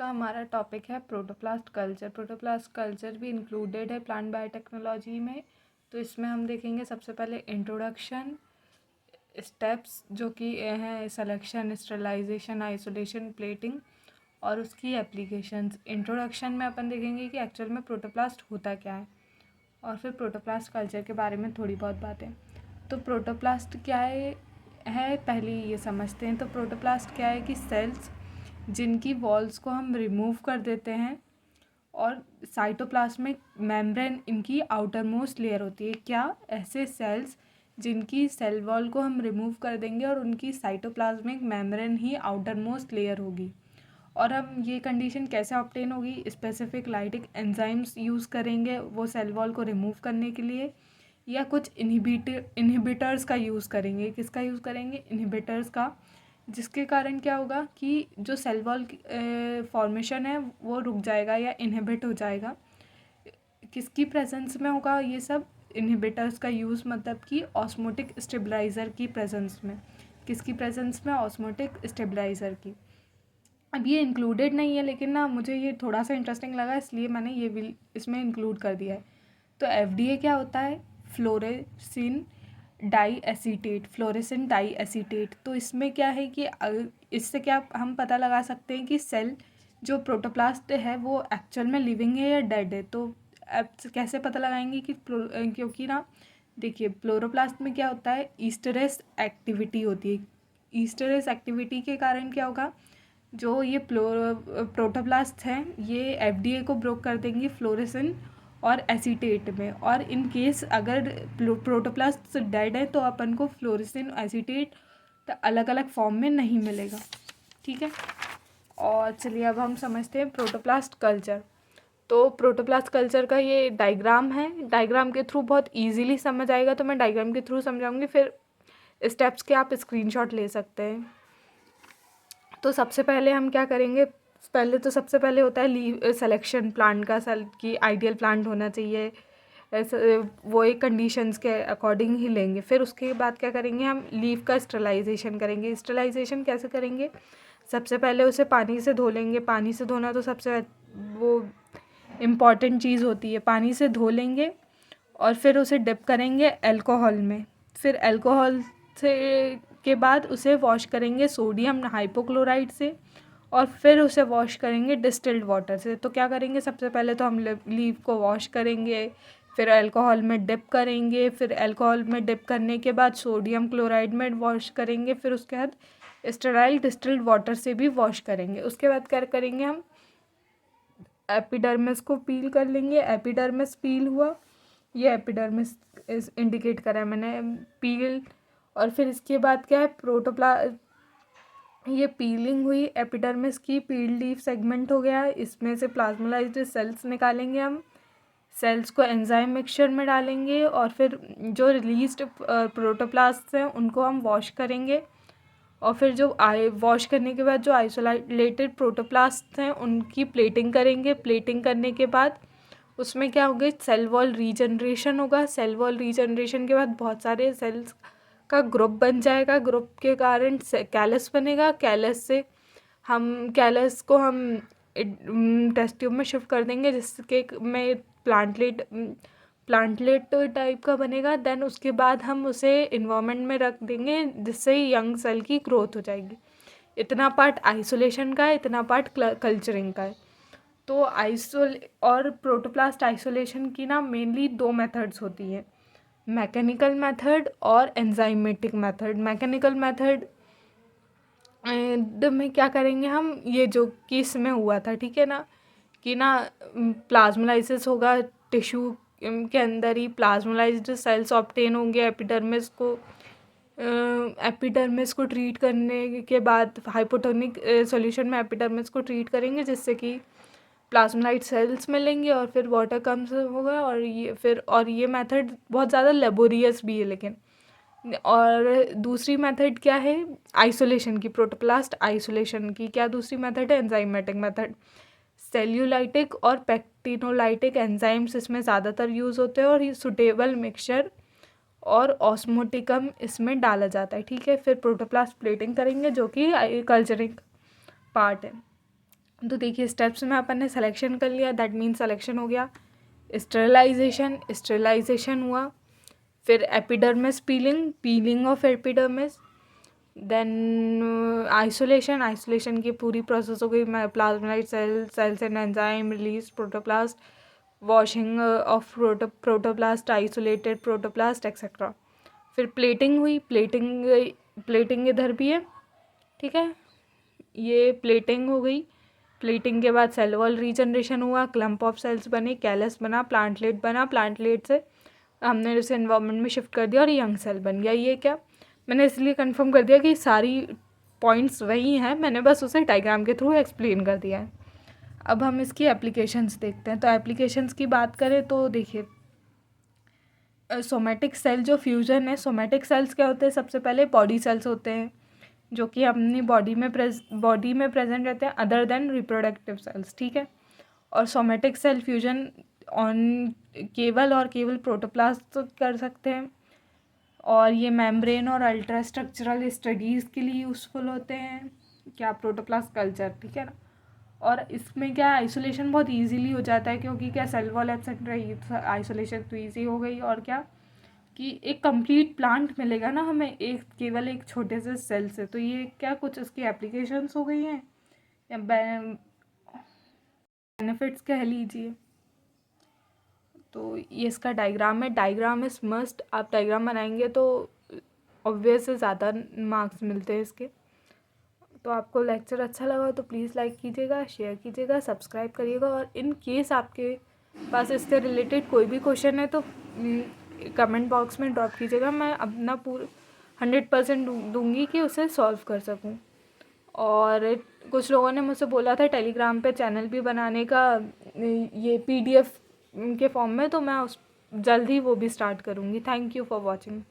का हमारा टॉपिक है प्रोटोप्लास्ट कल्चर। प्रोटोप्लास्ट कल्चर भी इंक्लूडेड है प्लांट बायोटेक्नोलॉजी में। तो इसमें हम देखेंगे सबसे पहले इंट्रोडक्शन, स्टेप्स जो कि हैं सिलेक्शन, स्टरलाइजेशन, आइसोलेशन, प्लेटिंग और उसकी एप्लीकेशंस। इंट्रोडक्शन में अपन देखेंगे कि एक्चुअल में प्रोटोप्लास्ट होता क्या है और फिर प्रोटोप्लास्ट कल्चर के बारे में थोड़ी बहुत बातें। तो प्रोटोप्लास्ट क्या है पहले ये समझते हैं। तो प्रोटोप्लास्ट क्या है कि सेल्स जिनकी वॉल्स को हम रिमूव कर देते हैं और साइटोप्लाज्मिक मेम्ब्रेन इनकी आउटर मोस्ट लेयर होती है। क्या ऐसे सेल्स जिनकी सेल वॉल को हम रिमूव कर देंगे और उनकी साइटोप्लाज्मिक मेम्ब्रेन ही आउटर मोस्ट लेयर होगी। और हम ये कंडीशन कैसे ऑब्टेन होगी, स्पेसिफिक लाइटिक एंजाइम्स यूज़ करेंगे वो सेल वॉल को रिमूव करने के लिए, या कुछ इनहिबिटर्स का यूज़ करेंगे। किसका यूज़ करेंगे? इनहिबिटर्स का, जिसके कारण क्या होगा कि जो सेल वॉल फॉर्मेशन है वो रुक जाएगा या इनहिबिट हो जाएगा। किसकी प्रेजेंस में होगा ये सब? इनहिबिटर्स का यूज़, मतलब कि ऑस्मोटिक स्टेबलाइज़र की प्रेजेंस में। किसकी प्रेजेंस में? ऑस्मोटिक स्टेबलाइज़र की। अब ये इंक्लूडेड नहीं है लेकिन ना मुझे ये थोड़ा सा इंटरेस्टिंग लगा इसलिए मैंने ये भी इसमें इंक्लूड कर दिया है। तो एफडीए क्या होता है? फ्लोरेसिन डाई एसीटेट, फ्लोरेसिन डाई एसीटेट। तो इसमें क्या है कि इससे क्या हम पता लगा सकते हैं कि सेल जो प्रोटोप्लास्ट है वो एक्चुअल में लिविंग है या डेड है। तो अब कैसे पता लगाएंगे कि क्योंकि ना देखिए प्लोरोप्लास्ट में क्या होता है, ईस्टरेस एक्टिविटी होती है। ईस्टरेस एक्टिविटी के कारण क्या होगा, जो ये प्रोटोप्लास्ट हैं ये एफडीए को ब्रोक कर देंगी फ्लोरेसिन और एसीटेट में। और इन केस अगर प्रोटोप्लास्ट डेड है तो अपन को फ्लोरेसिन एसीटेट अलग अलग फॉर्म में नहीं मिलेगा। ठीक है, और चलिए अब हम समझते हैं प्रोटोप्लास्ट कल्चर। तो प्रोटोप्लास्ट कल्चर का ये डायग्राम है, डायग्राम के थ्रू बहुत इजीली समझ आएगा तो मैं डायग्राम के थ्रू समझाऊंगी, फिर स्टेप्स के आप स्क्रीनशॉट ले सकते हैं। तो सबसे पहले हम क्या करेंगे, सबसे पहले होता है लीव सिलेक्शन, प्लांट का सेल की आइडियल प्लांट होना चाहिए, ऐसे वो एक कंडीशंस के अकॉर्डिंग ही लेंगे। फिर उसके बाद क्या करेंगे, हम लीव का स्टरलाइजेशन करेंगे। स्टरलाइजेशन कैसे करेंगे? सबसे पहले उसे पानी से धो लेंगे। पानी से धोना तो सबसे वो इम्पॉर्टेंट चीज़ होती है। पानी से धो लेंगे और फिर उसे डिप करेंगे अल्कोहल में। फिर अल्कोहल से के बाद उसे वॉश करेंगे सोडियम हाइपोक्लोराइड से, और फिर उसे वॉश करेंगे डिस्टिल्ड वाटर से। तो क्या करेंगे, सबसे पहले तो हम लीव को वॉश करेंगे, फिर अल्कोहल में डिप करेंगे, फिर अल्कोहल में डिप करने के बाद सोडियम क्लोराइड में वॉश करेंगे, फिर उसके बाद स्टेराइल डिस्टिल्ड वाटर से भी वॉश करेंगे। उसके बाद क्या करेंगे, हम एपिडर्मिस को पील कर लेंगे। एपिडर्मिस पील हुआ, ये एपिडर्मिस इंडिकेट करा है मैंने, पील। और फिर इसके बाद क्या है, ये पीलिंग हुई एपिडर्मिस की, पील लीफ सेगमेंट हो गया। इसमें से प्लाज्मोलाइज्ड सेल्स निकालेंगे हम, सेल्स को एंजाइम मिक्सचर में डालेंगे और फिर जो रिलीज्ड प्रोटोप्लास्ट हैं उनको हम वॉश करेंगे। और फिर जो वॉश करने के बाद जो आइसोलेटेड प्रोटोप्लास्ट हैं उनकी प्लेटिंग करेंगे। प्लेटिंग करने के बाद उसमें क्या होगा, सेल वॉल रीजनरेशन होगा। सेल वॉल रीजनरेशन के बाद बहुत सारे सेल्स का ग्रुप बन जाएगा। ग्रुप के कारण कैलस बनेगा। कैलस को हम टेस्ट ट्यूब में शिफ्ट कर देंगे जिसके में प्लांटलेट टाइप का बनेगा। देन उसके बाद हम उसे इन्वायरमेंट में रख देंगे जिससे यंग सेल की ग्रोथ हो जाएगी। इतना पार्ट आइसोलेशन का है, इतना पार्ट कल्चरिंग का है। तो और प्रोटोप्लास्ट आइसोलेशन की ना मेनली दो मेथड्स होती हैं, मैकेनिकल मेथड और एंजाइमेटिक मेथड। मैकेनिकल मेथड में क्या करेंगे हम, ये जो कि इसमें हुआ था, ठीक है ना, कि ना प्लाज्मोलाइसिस होगा, टिश्यू के अंदर ही प्लाज्मोलाइज्ड सेल्स ऑब्टेन होंगे। एपिडर्मिस को ट्रीट करने के बाद हाइपोटोनिक सॉल्यूशन में एपिडर्मिस को ट्रीट करेंगे जिससे कि प्लाज्मोलाइट सेल्स मिलेंगे और फिर वाटर कम्स होगा। और ये मेथड बहुत ज़्यादा लेबोरियस भी है लेकिन। और दूसरी मेथड क्या है, आइसोलेशन की, प्रोटोप्लास्ट आइसोलेशन की क्या दूसरी मेथड है, एंजाइमेटिक मेथड। सेल्यूलाइटिक और पेक्टिनोलाइटिक एंजाइम्स इसमें ज़्यादातर यूज़ होते हैं और ये सुटेबल मिक्सचर और ऑस्मोटिकम इसमें डाला जाता है। ठीक है, फिर प्रोटोप्लास्ट प्लेटिंग करेंगे जो कि कल्चरिंग पार्ट है। तो देखिए स्टेप्स में अपन ने सिलेक्शन कर लिया, दैट मीन्स सिलेक्शन हो गया। स्टेरिलाइजेशन हुआ, फिर epidermis peeling off epidermis, then isolation की पूरी प्रोसेस हो गई। Plasmid cells and enzyme release protoplast, washing off protoplast, isolated protoplast etcetera. फिर प्लेटिंग हुई, प्लेटिंग इधर भी है, ठीक है, ये प्लेटिंग हो गई। प्लेटिंग के बाद सेल वॉल रीजनरेशन हुआ, क्लम्प ऑफ सेल्स बने, कैलस बना, प्लांटलेट बना, प्लांटलेट से हमने उसे एनवायरनमेंट में शिफ्ट कर दिया और यंग सेल बन गया। ये क्या, मैंने इसलिए कंफर्म कर दिया कि सारी पॉइंट्स वही हैं, मैंने बस उसे डायग्राम के थ्रू एक्सप्लेन कर दिया है। अब हम इसकी एप्लीकेशंस देखते हैं। तो एप्लीकेशंस की बात करें तो देखिए सोमेटिक सेल जो फ्यूजन है, सोमेटिक सेल्स क्या होते हैं, सबसे पहले बॉडी सेल्स होते हैं जो कि अपनी बॉडी में प्रेजेंट रहते हैं अदर देन रिप्रोडक्टिव सेल्स, ठीक है। और सोमेटिक सेल फ्यूजन ऑन केवल प्रोटोप्लास्ट कर सकते हैं, और ये मेम्ब्रेन और अल्ट्रा स्ट्रक्चरल स्टडीज़ के लिए यूज़फुल होते हैं, क्या, प्रोटोप्लास्ट कल्चर, ठीक है ना। और इसमें क्या आइसोलेशन बहुत इजीली हो जाता है, क्योंकि क्या सेल वॉल एक्सेट्रा, आइसोलेशन तो ईजी हो गई, और क्या कि एक कंप्लीट प्लांट मिलेगा ना हमें केवल एक छोटे से सेल से। तो ये क्या कुछ इसकी एप्लीकेशंस हो गई हैं या बेनिफिट्स कह लीजिए। तो ये इसका डायग्राम है, डायग्राम इज मस्ट, आप डायग्राम बनाएंगे तो ऑब्वियस से ज़्यादा मार्क्स मिलते हैं इसके। तो आपको लेक्चर अच्छा लगा तो प्लीज़ लाइक कीजिएगा, शेयर कीजिएगा, सब्सक्राइब करिएगा, और इन केस आपके पास इससे रिलेटेड कोई भी क्वेश्चन है तो कमेंट बॉक्स में ड्रॉप कीजिएगा, मैं अपना 100% दूंगी कि उसे सॉल्व कर सकूं। और कुछ लोगों ने मुझसे बोला था टेलीग्राम पे चैनल भी बनाने का, ये PDF के फॉर्म में, तो मैं जल्द ही वो भी स्टार्ट करूँगी। Thank you for watching.